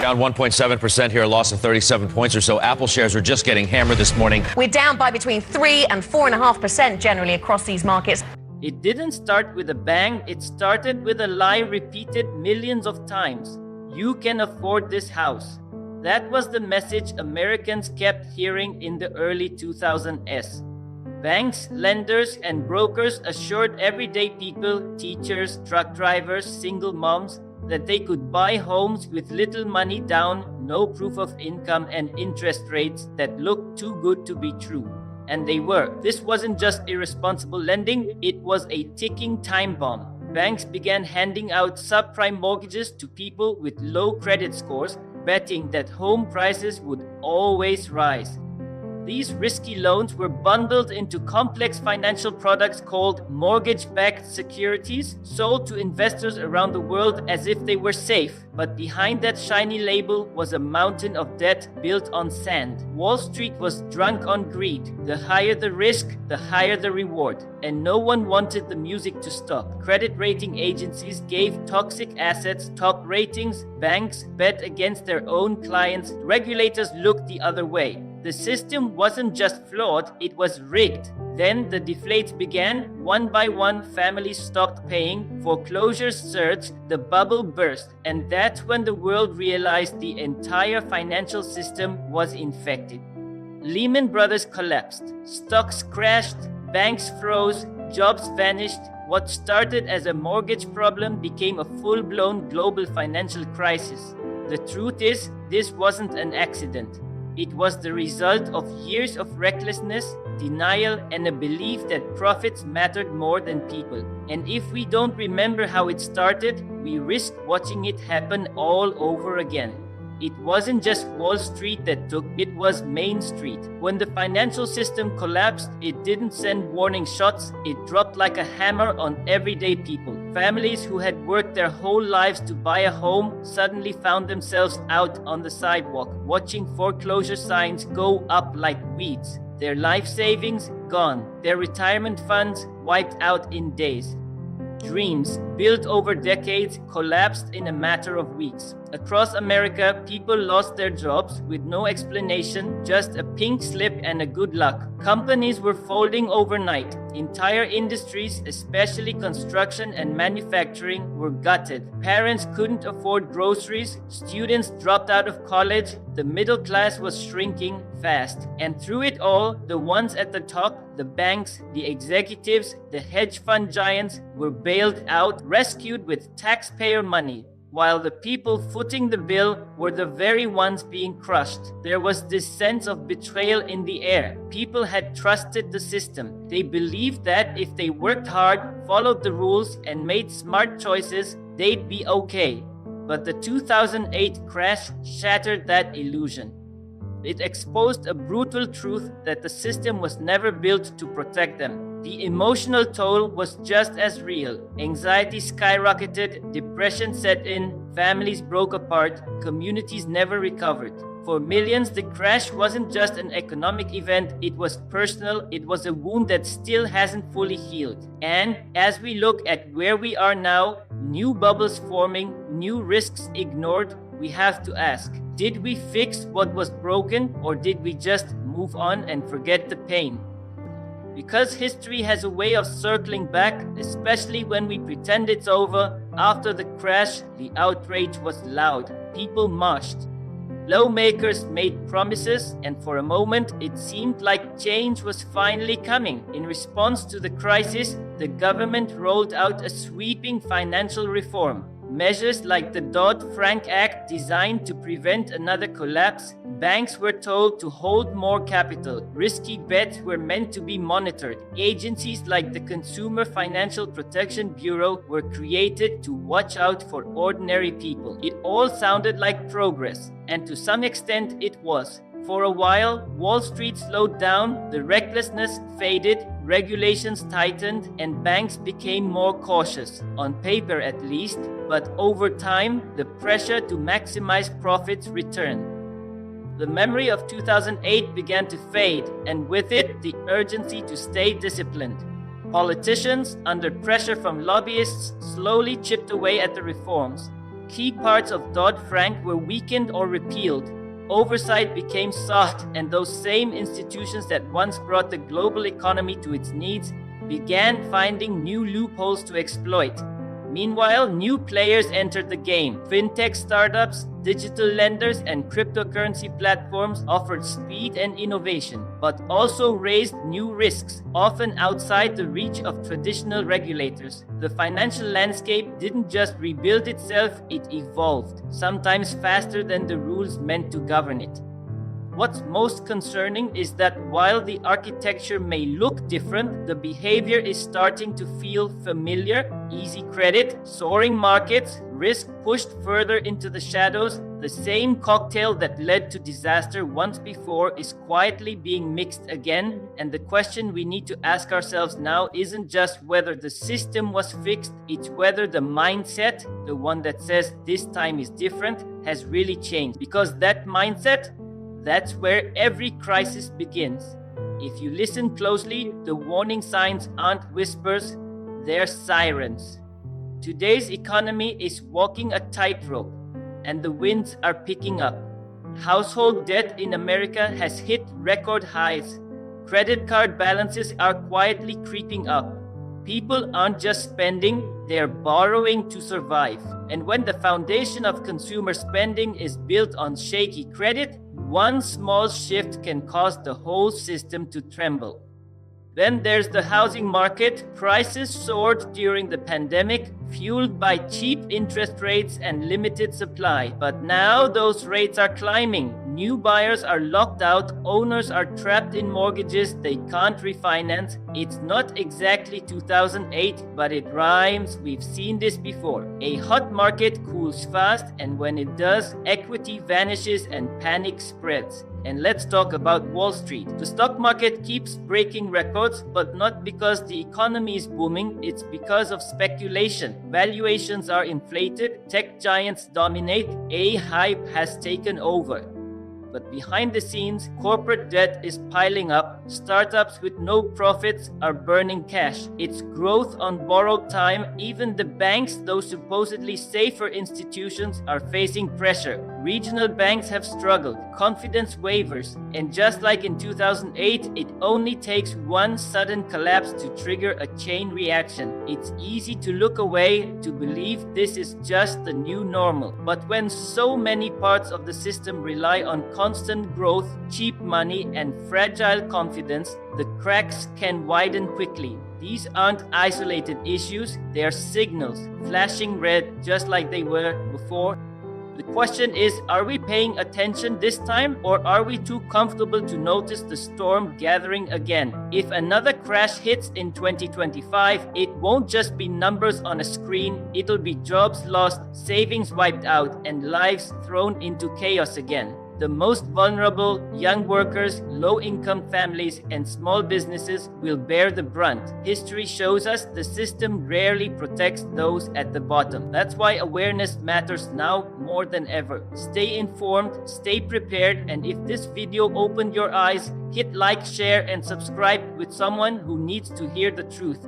Down 1.7% here, a loss of 37 points or so. Apple shares are just getting hammered this morning. We're down by between 3 and 4.5% generally across these markets. It didn't start with a bang, it started with a lie repeated millions of times. You can afford this house. That was the message Americans kept hearing in the early 2000s. Banks, lenders, and brokers assured everyday people, teachers, truck drivers, single moms, that they could buy homes with little money down, no proof of income, and interest rates that looked too good to be true. And they were. This wasn't just irresponsible lending, it was a ticking time bomb. Banks began handing out subprime mortgages to people with low credit scores, betting that home prices would always rise. These risky loans were bundled into complex financial products called mortgage-backed securities, sold to investors around the world as if they were safe. But behind that shiny label was a mountain of debt built on sand. Wall Street was drunk on greed. The higher the risk, the higher the reward. And no one wanted the music to stop. Credit rating agencies gave toxic assets top ratings. Banks bet against their own clients. Regulators looked the other way. The system wasn't just flawed, it was rigged. Then the deflates began. One by one, families stopped paying, foreclosures surged, the bubble burst. And that's when the world realized the entire financial system was infected. Lehman Brothers collapsed. Stocks crashed, banks froze, jobs vanished. What started as a mortgage problem became a full-blown global financial crisis. The truth is, this wasn't an accident. It was the result of years of recklessness, denial, and a belief that profits mattered more than people. And if we don't remember how it started, we risk watching it happen all over again. It wasn't just Wall Street that took, it was Main Street. When the financial system collapsed, it didn't send warning shots, it dropped like a hammer on everyday people. Families who had worked their whole lives to buy a home suddenly found themselves out on the sidewalk, watching foreclosure signs go up like weeds. Their life savings gone, their retirement funds wiped out in days. Dreams built over decades collapsed in a matter of weeks. Across America, people lost their jobs with no explanation, just a pink slip and a good luck. Companies were folding overnight. Entire industries, especially construction and manufacturing, were gutted. Parents couldn't afford groceries. Students dropped out of college. The middle class was shrinking fast. And through it all, the ones at the top, the banks, the executives, the hedge fund giants, were bailed out, rescued with taxpayer money. While the people footing the bill were the very ones being crushed. There was this sense of betrayal in the air. People had trusted the system. They believed that if they worked hard, followed the rules, and made smart choices, they'd be okay. But the 2008 crash shattered that illusion. It exposed a brutal truth that the system was never built to protect them. The emotional toll was just as real. Anxiety skyrocketed, depression set in, families broke apart, communities never recovered. For millions, the crash wasn't just an economic event, it was personal, it was a wound that still hasn't fully healed. And as we look at where we are now, new bubbles forming, new risks ignored, we have to ask, did we fix what was broken, or did we just move on and forget the pain? Because history has a way of circling back, especially when we pretend it's over, after the crash, the outrage was loud. People marched. Lawmakers made promises, and for a moment, it seemed like change was finally coming. In response to the crisis, the government rolled out a sweeping financial reform. Measures like the Dodd-Frank Act designed to prevent another collapse. Banks were told to hold more capital. Risky bets were meant to be monitored. Agencies like the Consumer Financial Protection Bureau were created to watch out for ordinary people. It all sounded like progress, and to some extent it was. For a while, Wall Street slowed down, the recklessness faded, regulations tightened, and banks became more cautious, on paper at least, but over time, the pressure to maximize profits returned. The memory of 2008 began to fade, and with it, the urgency to stay disciplined. Politicians, under pressure from lobbyists, slowly chipped away at the reforms. Key parts of Dodd-Frank were weakened or repealed. Oversight became soft, and those same institutions that once brought the global economy to its knees began finding new loopholes to exploit. Meanwhile, new players entered the game. Fintech startups, digital lenders, and cryptocurrency platforms offered speed and innovation, but also raised new risks, often outside the reach of traditional regulators. The financial landscape didn't just rebuild itself, it evolved, sometimes faster than the rules meant to govern it. What's most concerning is that while the architecture may look different, the behavior is starting to feel familiar. Easy credit, soaring markets, risk pushed further into the shadows. The same cocktail that led to disaster once before is quietly being mixed again. And the question we need to ask ourselves now isn't just whether the system was fixed, it's whether the mindset, the one that says this time is different, has really changed. Because that mindset, that's where every crisis begins. If you listen closely, the warning signs aren't whispers, they're sirens. Today's economy is walking a tightrope, and the winds are picking up. Household debt in America has hit record highs. Credit card balances are quietly creeping up. People aren't just spending, they're borrowing to survive. And when the foundation of consumer spending is built on shaky credit, one small shift can cause the whole system to tremble. Then there's the housing market. Prices soared during the pandemic, fueled by cheap interest rates and limited supply. But now those rates are climbing. New buyers are locked out, owners are trapped in mortgages they can't refinance. It's not exactly 2008, but it rhymes. We've seen this before. A hot market cools fast, and when it does, equity vanishes and panic spreads. And let's talk about Wall Street. The stock market keeps breaking records, but not because the economy is booming, it's because of speculation. Valuations are inflated, tech giants dominate, a hype has taken over. But behind the scenes, corporate debt is piling up. Startups with no profits are burning cash. It's growth on borrowed time. Even the banks, those supposedly safer institutions, are facing pressure. Regional banks have struggled. Confidence wavers. And just like in 2008, it only takes one sudden collapse to trigger a chain reaction. It's easy to look away, to believe this is just the new normal. But when so many parts of the system rely on constant growth, cheap money, and fragile confidence, the cracks can widen quickly. These aren't isolated issues, they are signals, flashing red just like they were before. The question is, are we paying attention this time, or are we too comfortable to notice the storm gathering again? If another crash hits in 2025, it won't just be numbers on a screen, it'll be jobs lost, savings wiped out, and lives thrown into chaos again. The most vulnerable, young workers, low-income families, and small businesses will bear the brunt. History shows us the system rarely protects those at the bottom. That's why awareness matters now more than ever. Stay informed, stay prepared, and if this video opened your eyes, hit like, share, and subscribe with someone who needs to hear the truth.